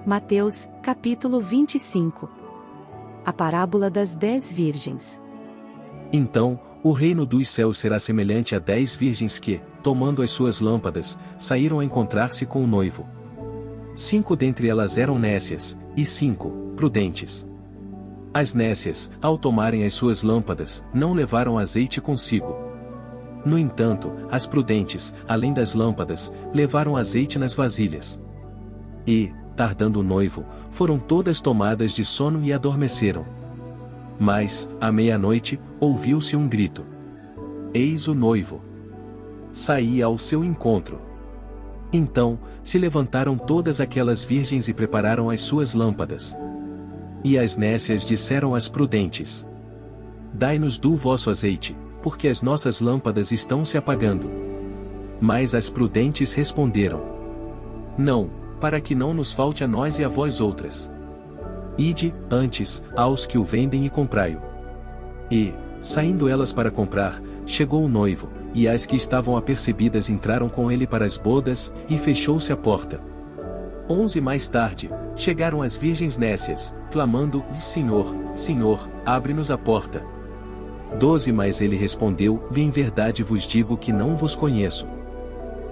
Mateus, capítulo 25. A parábola das 10 virgens. Então, o reino dos céus será semelhante a 10 virgens que, tomando as suas lâmpadas, saíram a encontrar-se com o noivo. 5 dentre elas eram nécias, e 5, prudentes. As nécias, ao tomarem as suas lâmpadas, não levaram azeite consigo. No entanto, as prudentes, além das lâmpadas, levaram azeite nas vasilhas. E, tardando o noivo, foram todas tomadas de sono e adormeceram. Mas, à meia-noite, ouviu-se um grito. Eis o noivo. Saía ao seu encontro. Então, se levantaram todas aquelas virgens e prepararam as suas lâmpadas. E as nécias disseram às prudentes: Dai-nos do vosso azeite, porque as nossas lâmpadas estão se apagando. Mas as prudentes responderam: Não, para que não nos falte a nós e a vós outras. Ide, antes, aos que o vendem e comprai-o. E, saindo elas para comprar, chegou o noivo, e as que estavam apercebidas entraram com ele para as bodas, e fechou-se a porta. 11 mais tarde, chegaram as virgens nécias, clamando: Senhor, Senhor, abre-nos a porta. 12 mas ele respondeu: Em verdade vos digo que não vos conheço.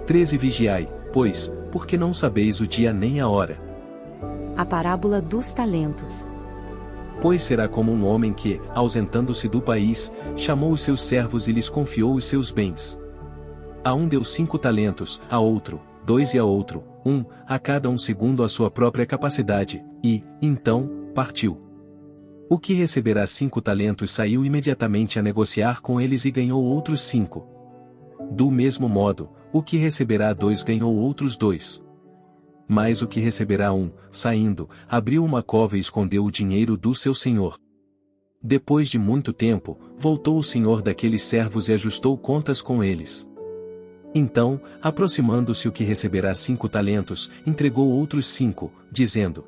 13 Vigiai, pois, porque não sabeis o dia nem a hora. A parábola dos talentos. Pois será como um homem que, ausentando-se do país, chamou os seus servos e lhes confiou os seus bens. A um deu 5 talentos, a outro, 2 e a outro, 1, a cada um segundo a sua própria capacidade, e, então, partiu. O que receberá 5 talentos saiu imediatamente a negociar com eles e ganhou outros 5. Do mesmo modo, o que receberá 2 ganhou outros 2. Mas o que receberá 1, saindo, abriu uma cova e escondeu o dinheiro do seu senhor. Depois de muito tempo, voltou o senhor daqueles servos e ajustou contas com eles. Então, aproximando-se o que receberá 5 talentos, entregou outros 5, dizendo: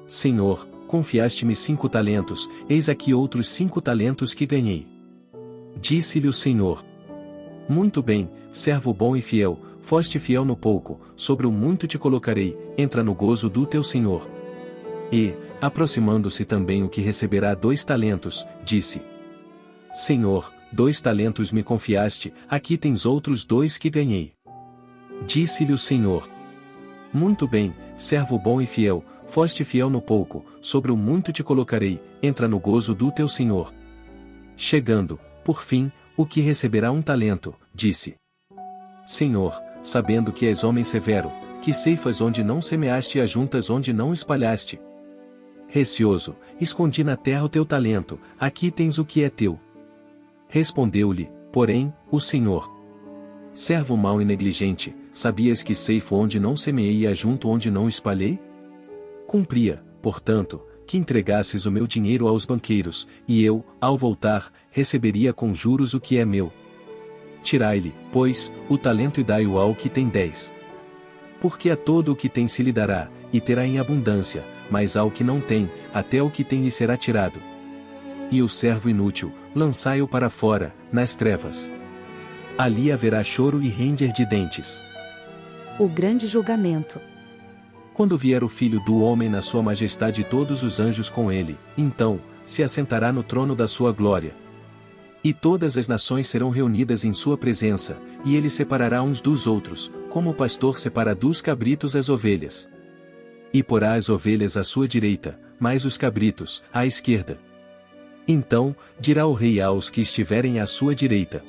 Senhor, confiaste-me 5 talentos, eis aqui outros 5 talentos que ganhei. Disse-lhe o senhor: Muito bem, servo bom e fiel, foste fiel no pouco, sobre o muito te colocarei, entra no gozo do teu senhor. E, aproximando-se também o que receberá 2 talentos, disse: Senhor, 2 talentos me confiaste, aqui tens outros 2 que ganhei. Disse-lhe o senhor: Muito bem, servo bom e fiel, foste fiel no pouco, sobre o muito te colocarei, entra no gozo do teu senhor. Chegando, por fim, o que receberá 1 talento, disse: Senhor, sabendo que és homem severo, que ceifas onde não semeaste e ajuntas onde não espalhaste. Receoso, escondi na terra o teu talento, aqui tens o que é teu. Respondeu-lhe, porém, o senhor: Servo mau e negligente, sabias que ceifo onde não semeei e ajunto onde não espalhei? Cumpria, portanto, que entregasses o meu dinheiro aos banqueiros, e eu, ao voltar, receberia com juros o que é meu. Tirai-lhe, pois, o talento e dai-o ao que tem 10. Porque a todo o que tem se lhe dará, e terá em abundância, mas ao que não tem, até o que tem lhe será tirado. E o servo inútil, lançai-o para fora, nas trevas. Ali haverá choro e ranger de dentes. O grande julgamento. Quando vier o Filho do Homem na sua majestade e todos os anjos com ele, então, se assentará no trono da sua glória. E todas as nações serão reunidas em sua presença, e ele separará uns dos outros, como o pastor separa dos cabritos as ovelhas. E porá as ovelhas à sua direita, mas os cabritos, à esquerda. Então, dirá o rei aos que estiverem à sua direita: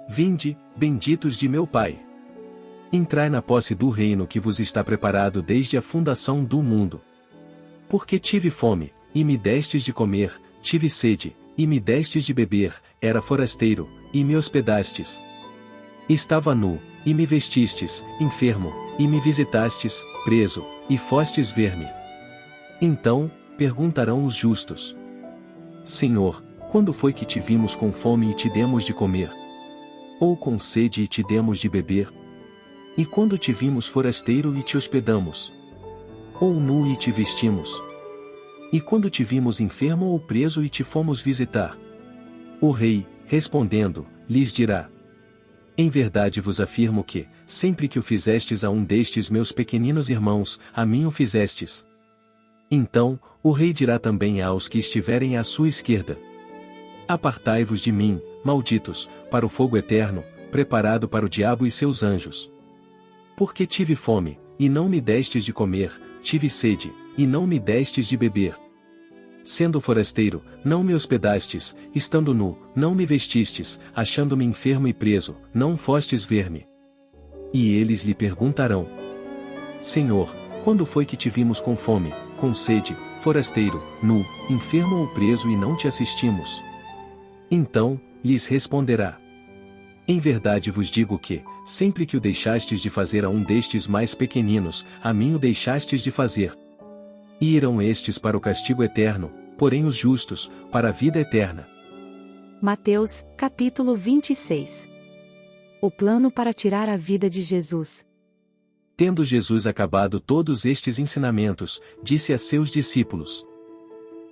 Vinde, benditos de meu Pai. Entrai na posse do reino que vos está preparado desde a fundação do mundo. Porque tive fome, e me destes de comer, tive sede, e me destes de beber, era forasteiro, e me hospedastes. Estava nu, e me vestistes, enfermo, e me visitastes, preso, e fostes ver-me. Então, perguntarão os justos: Senhor, quando foi que te vimos com fome e te demos de comer? Ou com sede e te demos de beber? E quando te vimos forasteiro e te hospedamos? Ou nu e te vestimos? E quando te vimos enfermo ou preso e te fomos visitar? O rei, respondendo, lhes dirá: Em verdade vos afirmo que, sempre que o fizestes a um destes meus pequeninos irmãos, a mim o fizestes. Então, o rei dirá também aos que estiverem à sua esquerda: Apartai-vos de mim, malditos, para o fogo eterno, preparado para o diabo e seus anjos. Porque tive fome, e não me destes de comer, tive sede, e não me destes de beber. Sendo forasteiro, não me hospedastes, estando nu, não me vestistes, achando-me enfermo e preso, não fostes ver-me. E eles lhe perguntarão: Senhor, quando foi que te vimos com fome, com sede, forasteiro, nu, enfermo ou preso e não te assistimos? Então, lhes responderá: Em verdade vos digo que, sempre que o deixastes de fazer a um destes mais pequeninos, a mim o deixastes de fazer. E irão estes para o castigo eterno, porém os justos, para a vida eterna. Mateus, capítulo 26. O plano para tirar a vida de Jesus. Tendo Jesus acabado todos estes ensinamentos, disse a seus discípulos: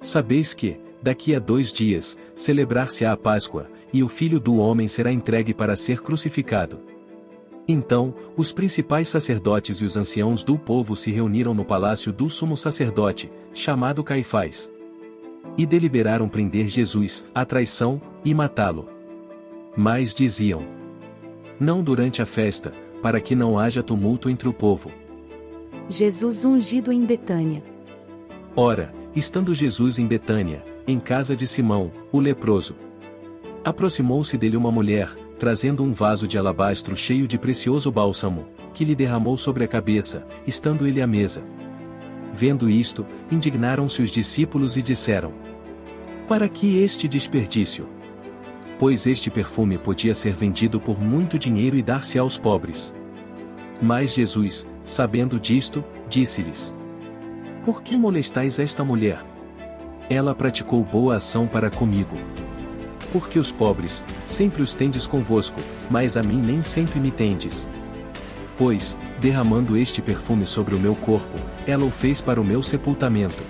Sabeis que, daqui a 2 dias, celebrar-se-á a Páscoa, e o Filho do Homem será entregue para ser crucificado. Então, os principais sacerdotes e os anciãos do povo se reuniram no palácio do sumo sacerdote, chamado Caifás. E deliberaram prender Jesus, à traição, e matá-lo. Mas diziam: Não durante a festa, para que não haja tumulto entre o povo. Jesus ungido em Betânia. Ora, estando Jesus em Betânia, em casa de Simão, o leproso, aproximou-se dele uma mulher, trazendo um vaso de alabastro cheio de precioso bálsamo, que lhe derramou sobre a cabeça, estando ele à mesa. Vendo isto, indignaram-se os discípulos e disseram: Para que este desperdício? Pois este perfume podia ser vendido por muito dinheiro e dar-se aos pobres. Mas Jesus, sabendo disto, disse-lhes: Por que molestais esta mulher? Ela praticou boa ação para comigo. Porque os pobres, sempre os tendes convosco, mas a mim nem sempre me tendes. Pois, derramando este perfume sobre o meu corpo, ela o fez para o meu sepultamento.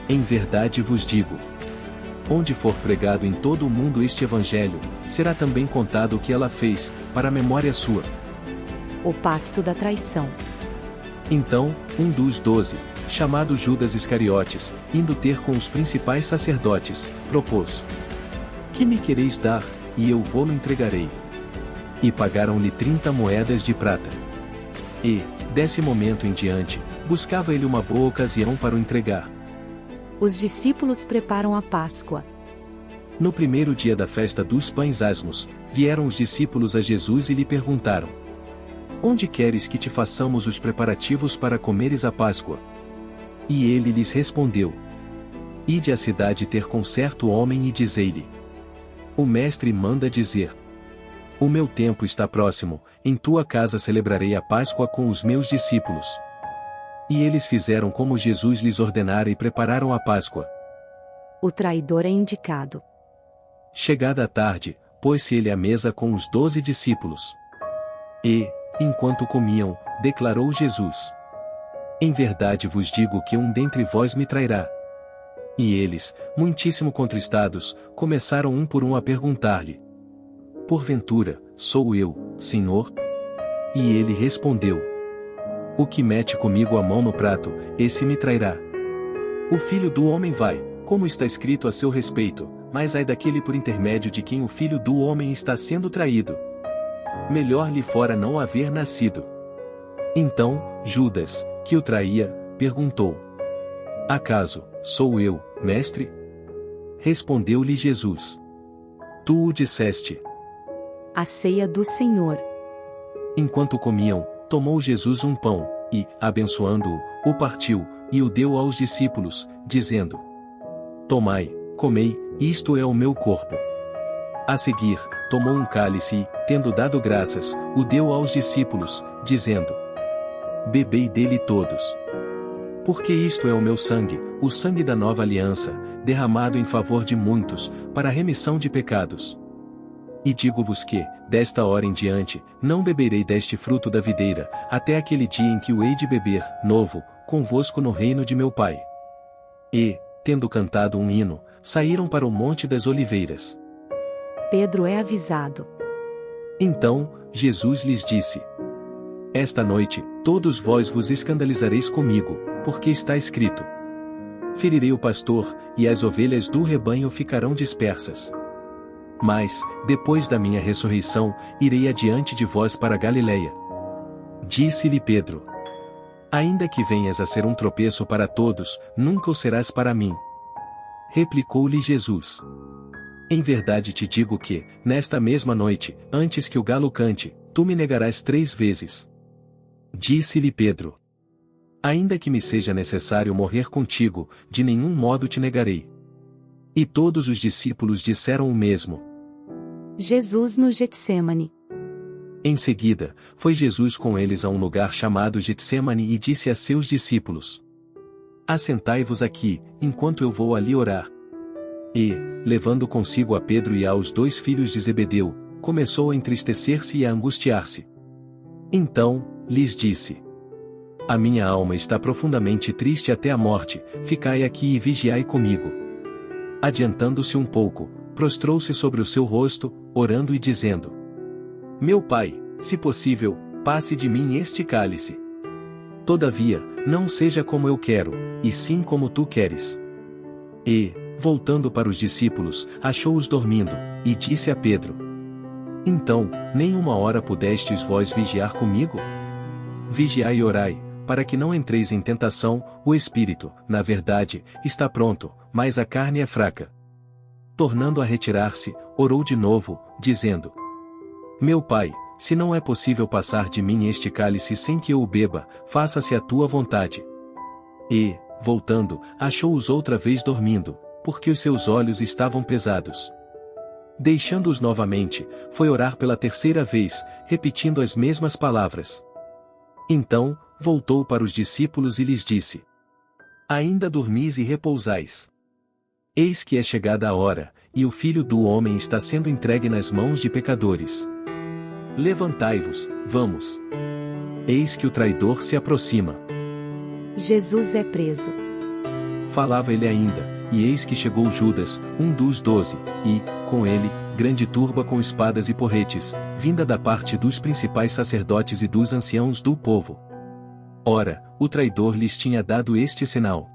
Em verdade vos digo: onde for pregado em todo o mundo este evangelho, será também contado o que ela fez, para a memória sua. O pacto da traição. Então, um dos 12, chamado Judas Iscariotes, indo ter com os principais sacerdotes, propôs: Que me quereis dar, e eu vô-lo entregarei. E pagaram-lhe 30 moedas de prata. E, desse momento em diante, buscava ele uma boa ocasião para o entregar. Os discípulos preparam a Páscoa. No primeiro dia da festa dos pães asmos, vieram os discípulos a Jesus e lhe perguntaram: Onde queres que te façamos os preparativos para comeres a Páscoa? E ele lhes respondeu: Ide à cidade ter com certo homem e dizei-lhe: O mestre manda dizer: O meu tempo está próximo, em tua casa celebrarei a Páscoa com os meus discípulos. E eles fizeram como Jesus lhes ordenara e prepararam a Páscoa. O traidor é indicado. Chegada a tarde, pôs-se ele à mesa com os 12 discípulos. E, enquanto comiam, declarou Jesus: Em verdade vos digo que um dentre vós me trairá. E eles, muitíssimo contristados, começaram um por um a perguntar-lhe: Porventura, sou eu, Senhor? E ele respondeu: O que mete comigo a mão no prato, esse me trairá. O Filho do Homem vai, como está escrito a seu respeito, mas ai daquele por intermédio de quem o Filho do Homem está sendo traído. Melhor lhe fora não haver nascido. Então, Judas, que o traía, perguntou: Acaso, sou eu, mestre? Respondeu-lhe Jesus: Tu o disseste. A ceia do Senhor. Enquanto comiam, tomou Jesus um pão, e, abençoando-o, o partiu, e o deu aos discípulos, dizendo: Tomai, comei, isto é o meu corpo. A seguir, tomou um cálice e, tendo dado graças, o deu aos discípulos, dizendo: Bebei dele todos. Porque isto é o meu sangue, o sangue da nova aliança, derramado em favor de muitos, para a remissão de pecados. E digo-vos que, desta hora em diante, não beberei deste fruto da videira, até aquele dia em que o hei de beber, novo, convosco no reino de meu Pai. E, tendo cantado um hino, saíram para o Monte das Oliveiras. Pedro é avisado. Então, Jesus lhes disse: Esta noite, todos vós vos escandalizareis comigo, porque está escrito: Ferirei o pastor, e as ovelhas do rebanho ficarão dispersas. Mas, depois da minha ressurreição, irei adiante de vós para Galiléia. Disse-lhe Pedro: Ainda que venhas a ser um tropeço para todos, nunca o serás para mim. Replicou-lhe Jesus: Em verdade te digo que, nesta mesma noite, antes que o galo cante, tu me negarás 3 vezes. Disse-lhe Pedro: Ainda que me seja necessário morrer contigo, de nenhum modo te negarei. E todos os discípulos disseram o mesmo. Jesus no Getsêmani. Em seguida, foi Jesus com eles a um lugar chamado Getsêmani e disse a seus discípulos: Assentai-vos aqui, enquanto eu vou ali orar. E, levando consigo a Pedro e aos 2 filhos de Zebedeu, começou a entristecer-se e a angustiar-se. Então, lhes disse: A minha alma está profundamente triste até a morte, ficai aqui e vigiai comigo. Adiantando-se um pouco, prostrou-se sobre o seu rosto, orando e dizendo: Meu Pai, se possível, passe de mim este cálice. Todavia, não seja como eu quero, e sim como tu queres. E, voltando para os discípulos, achou-os dormindo, e disse a Pedro: Então, nem uma hora pudestes vós vigiar comigo? Vigiai e orai, para que não entreis em tentação. O espírito, na verdade, está pronto, mas a carne é fraca. Tornando a retirar-se, orou de novo, dizendo: Meu Pai, se não é possível passar de mim este cálice sem que eu o beba, faça-se a tua vontade. E, voltando, achou-os outra vez dormindo, porque os seus olhos estavam pesados. Deixando-os novamente, foi orar pela 3ª vez, repetindo as mesmas palavras. Então, voltou para os discípulos e lhes disse: Ainda dormis e repousais? Eis que é chegada a hora, e o Filho do Homem está sendo entregue nas mãos de pecadores. Levantai-vos, vamos. Eis que o traidor se aproxima. Jesus é preso. Falava ele ainda, e eis que chegou Judas, um dos 12, e, com ele, grande turba com espadas e porretes, vinda da parte dos principais sacerdotes e dos anciãos do povo. Ora, o traidor lhes tinha dado este sinal: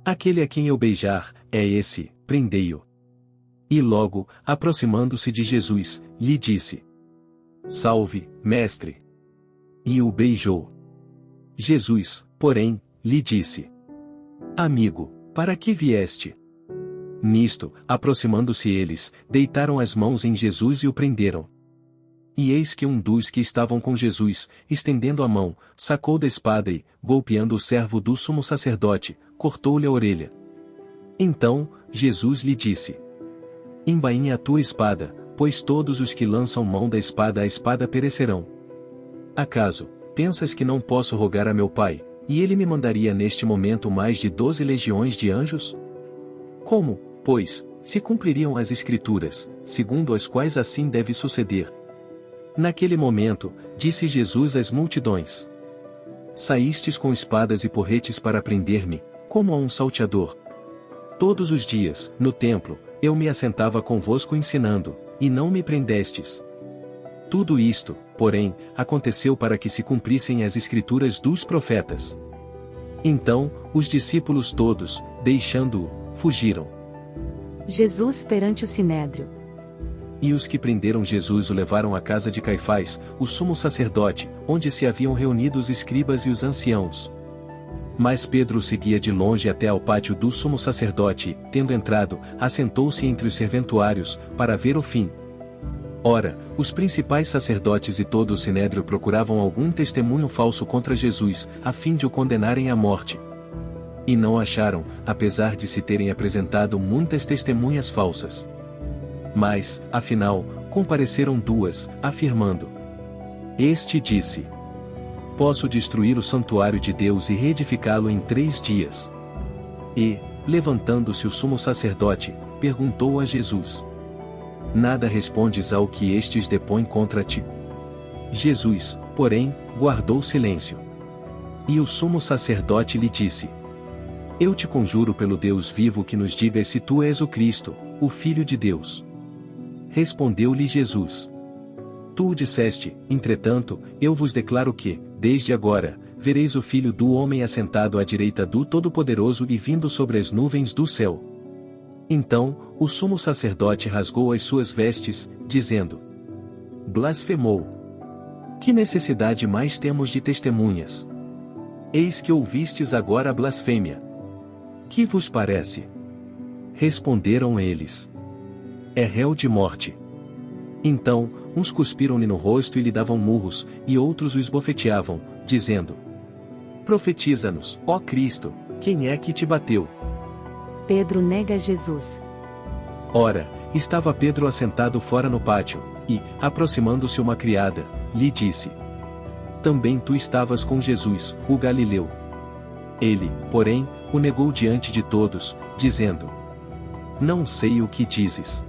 Aquele a quem eu beijar, é esse, prendei-o. E logo, aproximando-se de Jesus, lhe disse: Salve, mestre. E o beijou. Jesus, porém, lhe disse: Amigo, para que vieste? Nisto, aproximando-se eles, deitaram as mãos em Jesus e o prenderam. E eis que um dos que estavam com Jesus, estendendo a mão, sacou da espada e, golpeando o servo do sumo sacerdote, cortou-lhe a orelha. Então, Jesus lhe disse: Embainha a tua espada, pois todos os que lançam mão da espada a espada perecerão. Acaso, pensas que não posso rogar a meu Pai, e ele me mandaria neste momento mais de 12 legiões de anjos? Como, pois, se cumpririam as Escrituras, segundo as quais assim deve suceder? Naquele momento, disse Jesus às multidões: Saístes com espadas e porretes para prender-me, como a um salteador. Todos os dias, no templo, eu me assentava convosco ensinando, e não me prendestes. Tudo isto, porém, aconteceu para que se cumprissem as Escrituras dos profetas. Então, os discípulos todos, deixando-o, fugiram. Jesus perante o Sinédrio. E os que prenderam Jesus o levaram à casa de Caifás, o sumo sacerdote, onde se haviam reunido os escribas e os anciãos. Mas Pedro seguia de longe até ao pátio do sumo sacerdote e, tendo entrado, assentou-se entre os serventuários, para ver o fim. Ora, os principais sacerdotes e todo o sinédrio procuravam algum testemunho falso contra Jesus, a fim de o condenarem à morte. E não acharam, apesar de se terem apresentado muitas testemunhas falsas. Mas, afinal, compareceram 2, afirmando: Este disse: Posso destruir o santuário de Deus e reedificá-lo em 3 dias. E, levantando-se o sumo sacerdote, perguntou a Jesus: Nada respondes ao que estes depõem contra ti? Jesus, porém, guardou silêncio. E o sumo sacerdote lhe disse: Eu te conjuro pelo Deus vivo que nos digas se tu és o Cristo, o Filho de Deus. Respondeu-lhe Jesus: Tu o disseste, entretanto, eu vos declaro que, desde agora, vereis o Filho do Homem assentado à direita do Todo-Poderoso e vindo sobre as nuvens do céu. Então, o sumo sacerdote rasgou as suas vestes, dizendo: blasfemou. Que necessidade mais temos de testemunhas? Eis que ouvistes agora a blasfêmia. Que vos parece? Responderam eles: é réu de morte. Então, uns cuspiram-lhe no rosto e lhe davam murros, e outros o esbofeteavam, dizendo: profetiza-nos, ó Cristo, quem é que te bateu? Pedro nega Jesus. Ora, estava Pedro assentado fora no pátio, e, aproximando-se uma criada, lhe disse: também tu estavas com Jesus, o Galileu. Ele, porém, o negou diante de todos, dizendo: não sei o que dizes.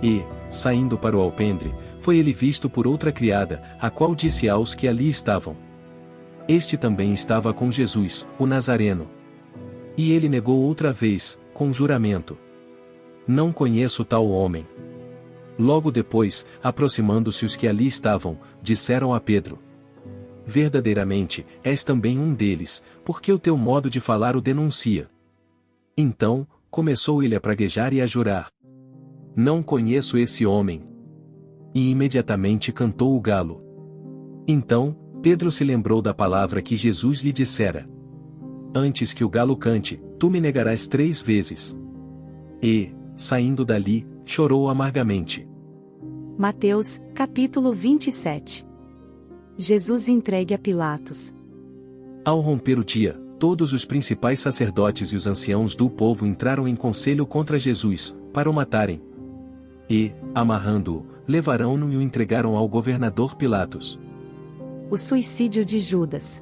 E, saindo para o alpendre, foi ele visto por outra criada, a qual disse aos que ali estavam: este também estava com Jesus, o Nazareno. E ele negou outra vez, com juramento: não conheço tal homem. Logo depois, aproximando-se os que ali estavam, disseram a Pedro: verdadeiramente, és também um deles, porque o teu modo de falar o denuncia. Então, começou ele a praguejar e a jurar: não conheço esse homem. E imediatamente cantou o galo. Então, Pedro se lembrou da palavra que Jesus lhe dissera: antes que o galo cante, tu me negarás 3 vezes. E, saindo dali, chorou amargamente. Mateus, capítulo 27. Jesus entregue a Pilatos. Ao romper o dia, todos os principais sacerdotes e os anciãos do povo entraram em conselho contra Jesus, para o matarem. E, amarrando-o, levaram-no e o entregaram ao governador Pilatos. O suicídio de Judas.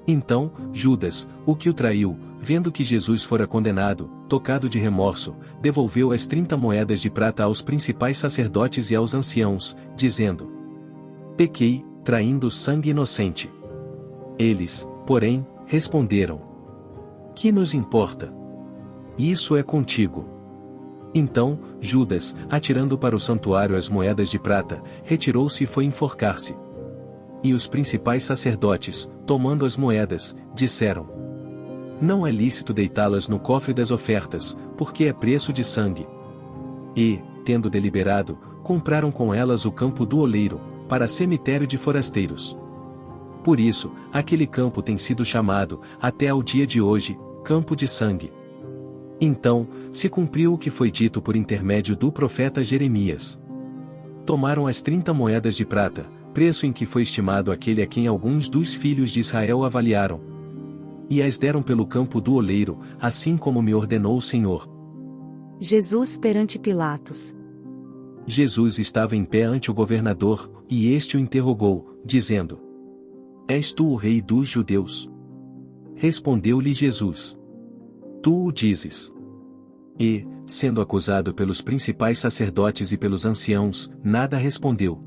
Então, Judas, o que o traiu, vendo que Jesus fora condenado, tocado de remorso, devolveu as 30 moedas de prata aos principais sacerdotes e aos anciãos, dizendo: pequei, traindo sangue inocente. Eles, porém, responderam: que nos importa? Isso é contigo. Então, Judas, atirando para o santuário as moedas de prata, retirou-se e foi enforcar-se. E os principais sacerdotes, tomando as moedas, disseram: não é lícito deitá-las no cofre das ofertas, porque é preço de sangue. E, tendo deliberado, compraram com elas o campo do oleiro, para cemitério de forasteiros. Por isso, aquele campo tem sido chamado, até ao dia de hoje, campo de sangue. Então, se cumpriu o que foi dito por intermédio do profeta Jeremias. Tomaram as 30 moedas de prata, preço em que foi estimado aquele a quem alguns dos filhos de Israel avaliaram. E as deram pelo campo do oleiro, assim como me ordenou o Senhor. Jesus perante Pilatos. Jesus estava em pé ante o governador, e este o interrogou, dizendo: és tu o rei dos judeus? Respondeu-lhe Jesus: tu o dizes. E, sendo acusado pelos principais sacerdotes e pelos anciãos, nada respondeu.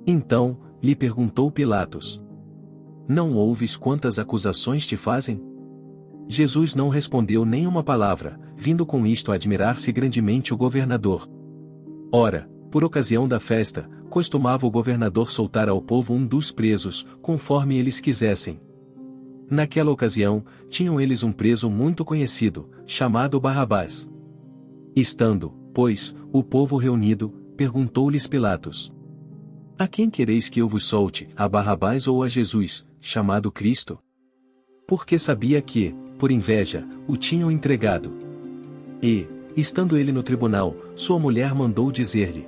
Então, lhe perguntou Pilatos: não ouves quantas acusações te fazem? Jesus não respondeu nem uma palavra, vindo com isto a admirar-se grandemente o governador. Ora, por ocasião da festa, costumava o governador soltar ao povo um dos presos, conforme eles quisessem. Naquela ocasião, tinham eles um preso muito conhecido, chamado Barrabás. Estando, pois, o povo reunido, perguntou-lhes Pilatos: a quem quereis que eu vos solte, a Barrabás ou a Jesus, chamado Cristo? Porque sabia que, por inveja, o tinham entregado. E, estando ele no tribunal, sua mulher mandou dizer-lhe: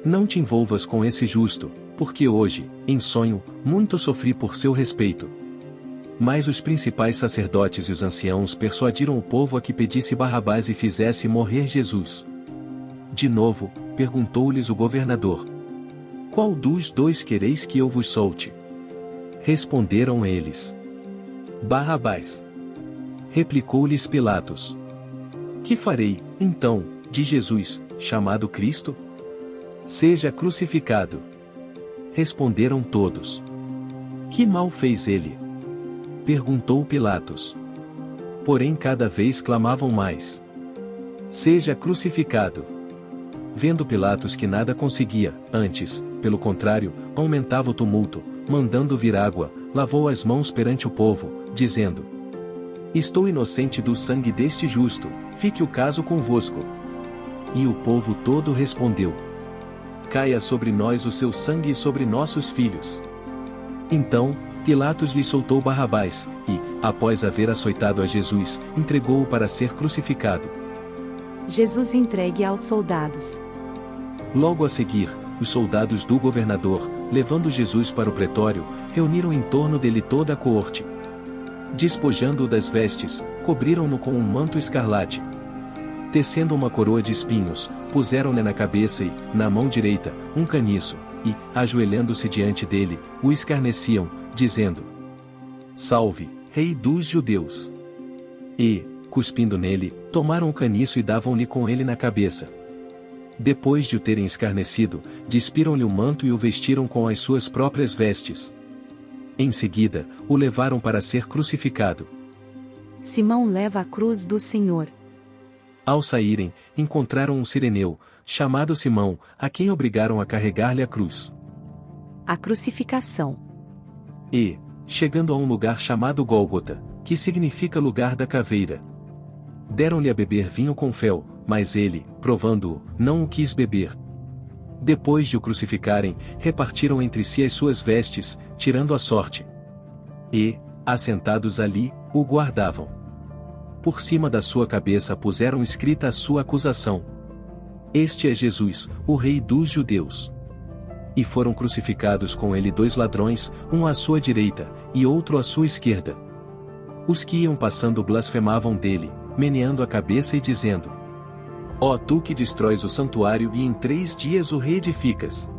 não te envolvas com esse justo, porque hoje, em sonho, muito sofri por seu respeito. Mas os principais sacerdotes e os anciãos persuadiram o povo a que pedisse Barrabás e fizesse morrer Jesus. De novo, perguntou-lhes o governador: qual dos 2 quereis que eu vos solte? Responderam eles: Barrabás. Replicou-lhes Pilatos: que farei, então, de Jesus, chamado Cristo? Seja crucificado. Responderam todos: que mal fez ele? Perguntou Pilatos. Porém cada vez clamavam mais: seja crucificado. Vendo Pilatos que nada conseguia, antes, pelo contrário, aumentava o tumulto, mandando vir água, lavou as mãos perante o povo, dizendo: Estou inocente do sangue deste justo, fique o caso convosco. E o povo todo respondeu: Caia sobre nós o seu sangue e sobre nossos filhos. Então, Pilatos lhe soltou Barrabás, e, após haver açoitado a Jesus, entregou-o para ser crucificado. Jesus entregue aos soldados. Logo a seguir, os soldados do governador, levando Jesus para o pretório, reuniram em torno dele toda a coorte. Despojando-o das vestes, cobriram-no com um manto escarlate. Tecendo uma coroa de espinhos, puseram-lhe na cabeça e, na mão direita, um caniço, e, ajoelhando-se diante dele, o escarneciam, dizendo: Salve, Rei dos Judeus! E, cuspindo nele, tomaram o caniço e davam-lhe com ele na cabeça. Depois de o terem escarnecido, despiram-lhe o manto e o vestiram com as suas próprias vestes. Em seguida, o levaram para ser crucificado. Simão leva a cruz do Senhor. Ao saírem, encontraram um sireneu, chamado Simão, a quem obrigaram a carregar-lhe a cruz. A crucificação. E, chegando a um lugar chamado Gólgota, que significa lugar da caveira, deram-lhe a beber vinho com fel, mas ele, provando-o, não o quis beber. Depois de o crucificarem, repartiram entre si as suas vestes, tirando a sorte. E, assentados ali, o guardavam. Por cima da sua cabeça puseram escrita a sua acusação: Este é Jesus, o Rei dos Judeus. E foram crucificados com ele 2 ladrões, um à sua direita, e outro à sua esquerda. Os que iam passando blasfemavam dele, meneando a cabeça e dizendo: Ó tu que destróis o santuário e em 3 dias o reedificas!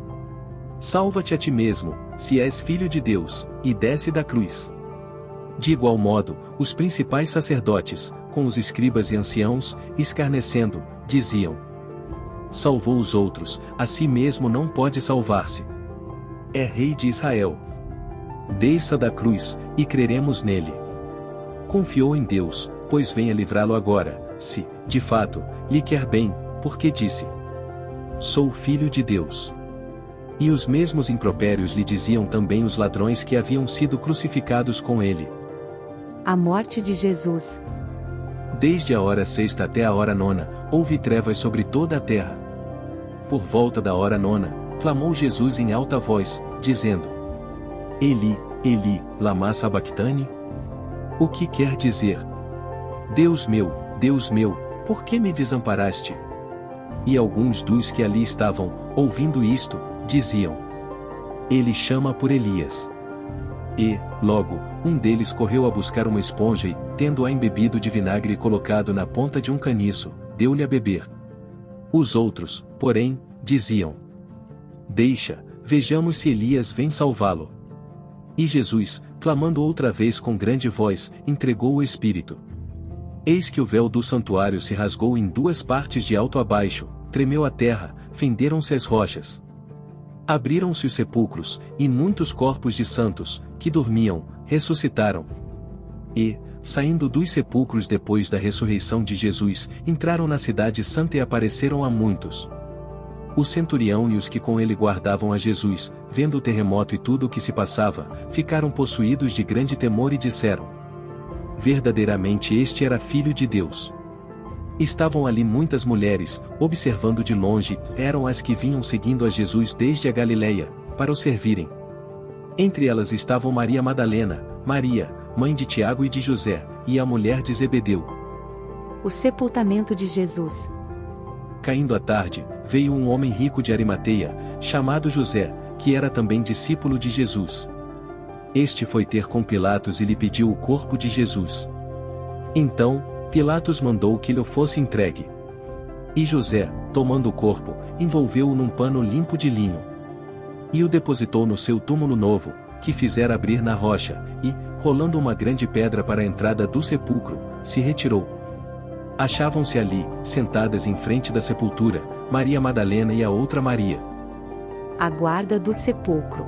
Salva-te a ti mesmo, se és filho de Deus, e desce da cruz. De igual modo, os principais sacerdotes, com os escribas e anciãos, escarnecendo, diziam: Salvou os outros, a si mesmo não pode salvar-se. É Rei de Israel. Desça da cruz, e creremos nele. Confiou em Deus, pois venha livrá-lo agora, se, de fato, lhe quer bem, porque disse: Sou filho de Deus. E os mesmos impropérios lhe diziam também os ladrões que haviam sido crucificados com ele. A morte de Jesus. Desde a hora 6ª até a hora 9ª, houve trevas sobre toda a terra. Por volta da hora 9ª, clamou Jesus em alta voz, dizendo: Eli, Eli, lama sabactani? O que quer dizer? Deus meu, por que me desamparaste? E alguns dos que ali estavam, ouvindo isto, diziam: Ele chama por Elias. E, logo, um deles correu a buscar uma esponja e, tendo-a embebido de vinagre colocado na ponta de um caniço, deu-lhe a beber. Os outros, porém, diziam: Deixa, vejamos se Elias vem salvá-lo. E Jesus, clamando outra vez com grande voz, entregou o Espírito. Eis que o véu do santuário se rasgou em 2 partes de alto a baixo, tremeu a terra, fenderam-se as rochas. Abriram-se os sepulcros, e muitos corpos de santos, que dormiam, ressuscitaram. E, saindo dos sepulcros depois da ressurreição de Jesus, entraram na cidade santa e apareceram a muitos. O centurião e os que com ele guardavam a Jesus, vendo o terremoto e tudo o que se passava, ficaram possuídos de grande temor e disseram: Verdadeiramente este era Filho de Deus. Estavam ali muitas mulheres, observando de longe, eram as que vinham seguindo a Jesus desde a Galileia, para o servirem. Entre elas estavam Maria Madalena, Maria, mãe de Tiago e de José, e a mulher de Zebedeu. O sepultamento de Jesus. Caindo a tarde, veio um homem rico de Arimateia, chamado José, que era também discípulo de Jesus. Este foi ter com Pilatos e lhe pediu o corpo de Jesus. Então, Pilatos mandou que lhe fosse entregue. E José, tomando o corpo, envolveu-o num pano limpo de linho. E o depositou no seu túmulo novo, que fizera abrir na rocha, e, rolando uma grande pedra para a entrada do sepulcro, se retirou. Achavam-se ali, sentadas em frente da sepultura, Maria Madalena e a outra Maria. A guarda do sepulcro.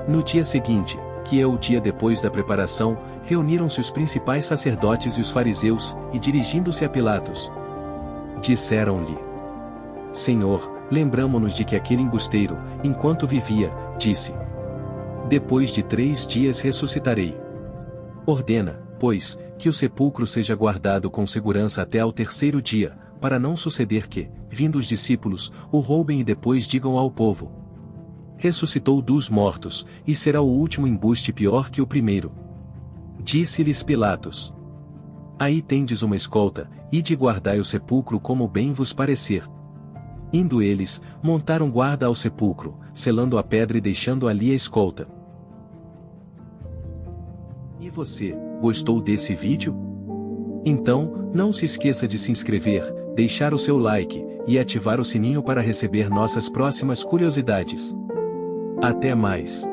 No dia seguinte, que é o dia depois da preparação, reuniram-se os principais sacerdotes e os fariseus, e dirigindo-se a Pilatos, disseram-lhe: Senhor, lembramo-nos de que aquele embusteiro, enquanto vivia, disse: depois de 3 dias ressuscitarei. Ordena, pois, que o sepulcro seja guardado com segurança até ao 3º dia, para não suceder que, vindo os discípulos, o roubem e depois digam ao povo: ressuscitou dos mortos, e será o último embuste pior que o primeiro. Disse-lhes Pilatos: aí tendes uma escolta, ide e guardai o sepulcro como bem vos parecer. Indo eles, montaram guarda ao sepulcro, selando a pedra e deixando ali a escolta. E você, gostou desse vídeo? Então, não se esqueça de se inscrever, deixar o seu like, e ativar o sininho para receber nossas próximas curiosidades. Até mais!